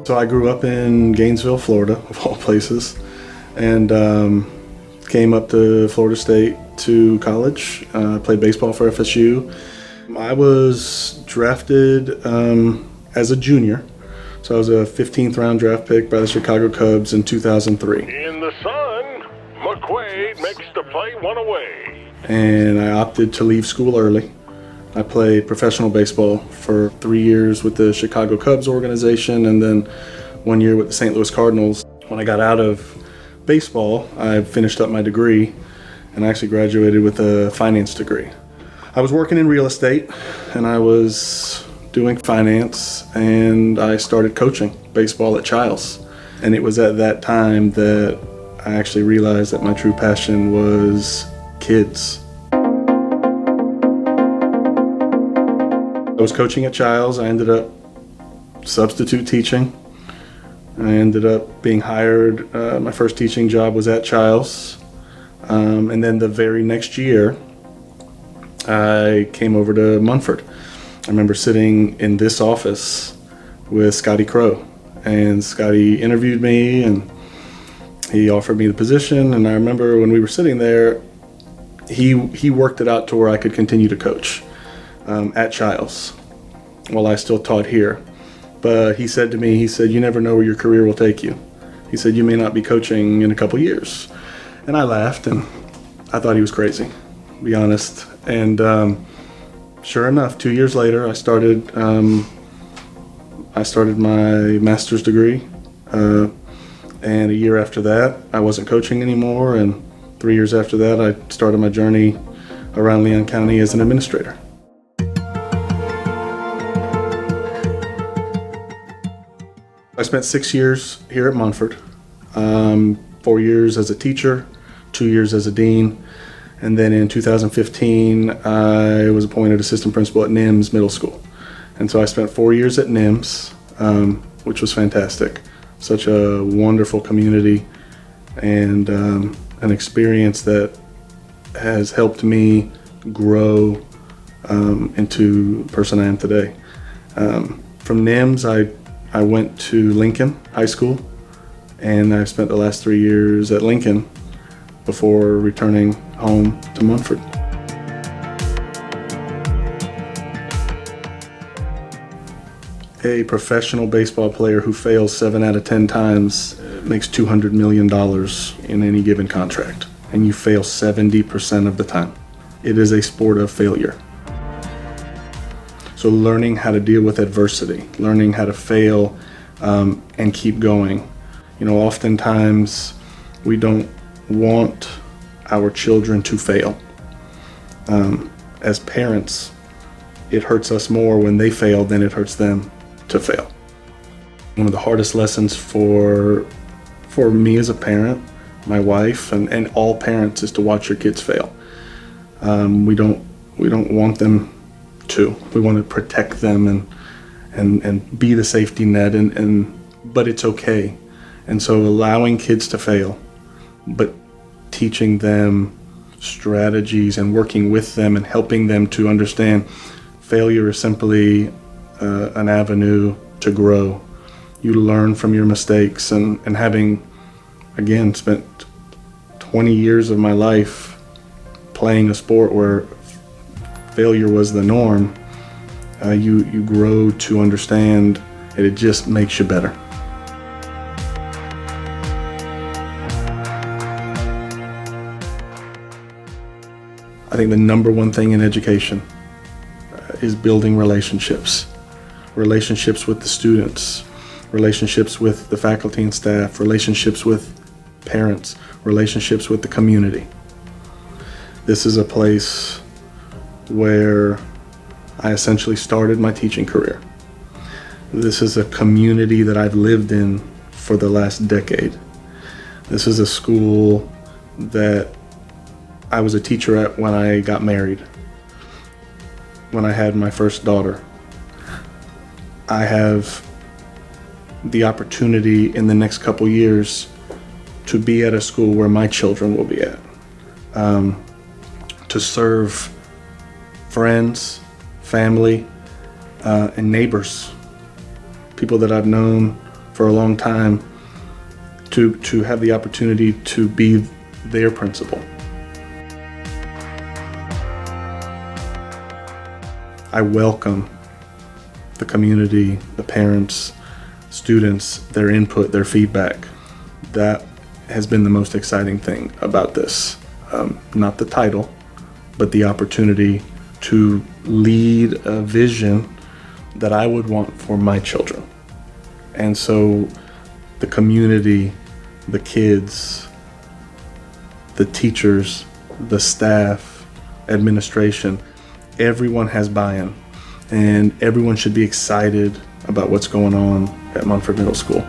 So I grew up in Gainesville, Florida, of all places, and came up to Florida State to college. Played baseball for FSU. I was drafted as a junior, so I was a 15th round draft pick by the Chicago Cubs in 2003. In the sun, McQuade makes the play one away. And I opted to leave school early. I played professional baseball for 3 years with the Chicago Cubs organization and then 1 year with the St. Louis Cardinals. When I got out of baseball, I finished up my degree and I actually graduated with a finance degree. I was working in real estate and I was doing finance and I started coaching baseball at Chiles. And it was at that time that I actually realized that my true passion was kids. I was coaching at Chiles. I ended up substitute teaching. I ended up being hired. My first teaching job was at Chiles. And then the very next year, I came over to Montford. I remember sitting in this office with Scotty Crowe. And Scotty interviewed me and he offered me the position. And I remember when we were sitting there, he worked it out to where I could continue to coach at Chiles while I still taught here. But he said to me, you never know where your career will take you. He said, you may not be coaching in a couple years. And I laughed and I thought he was crazy, to be honest. And sure enough, 2 years later, I started my master's degree. And a year after that, I wasn't coaching anymore. And 3 years after that, I started my journey around Leon County as an administrator. I spent 6 years here at Montford, 4 years as a teacher, 2 years as a dean, and then in 2015 I was appointed assistant principal at NIMS Middle School. And so I spent 4 years at NIMS, which was fantastic. Such a wonderful community and an experience that has helped me grow into the person I am today. From NIMS, I went to Lincoln High School, and I spent the last 3 years at Lincoln before returning home to Montford. A professional baseball player who fails 7 out of 10 times makes $200 million in any given contract, and you fail 70% of the time. It is a sport of failure. So learning how to deal with adversity, learning how to fail and keep going. You know, oftentimes we don't want our children to fail. As parents, it hurts us more when they fail than it hurts them to fail. One of the hardest lessons for me as a parent, my wife, and all parents is to watch your kids fail. We don't want them to. We want to protect them and be the safety net, but it's okay. And so allowing kids to fail, but teaching them strategies and working with them and helping them to understand failure is simply an avenue to grow. You learn from your mistakes, and having, again, spent 20 years of my life playing a sport where failure was the norm, you grow to understand that it just makes you better. I think the number one thing in education is building relationships. Relationships with the students, relationships with the faculty and staff, relationships with parents, relationships with the community. This is a place where I essentially started my teaching career. This is a community that I've lived in for the last decade. This is a school that I was a teacher at when I got married, when I had my first daughter. I have the opportunity in the next couple years to be at a school where my children will be at, to serve friends, family, and neighbors, people that I've known for a long time to have the opportunity to be their principal. I welcome the community, the parents, students, their input, their feedback. That has been the most exciting thing about this. Not the title, but the opportunity to lead a vision that I would want for my children. And so the community, the kids, the teachers, the staff, administration, everyone has buy-in, and everyone should be excited about what's going on at Montford Middle School.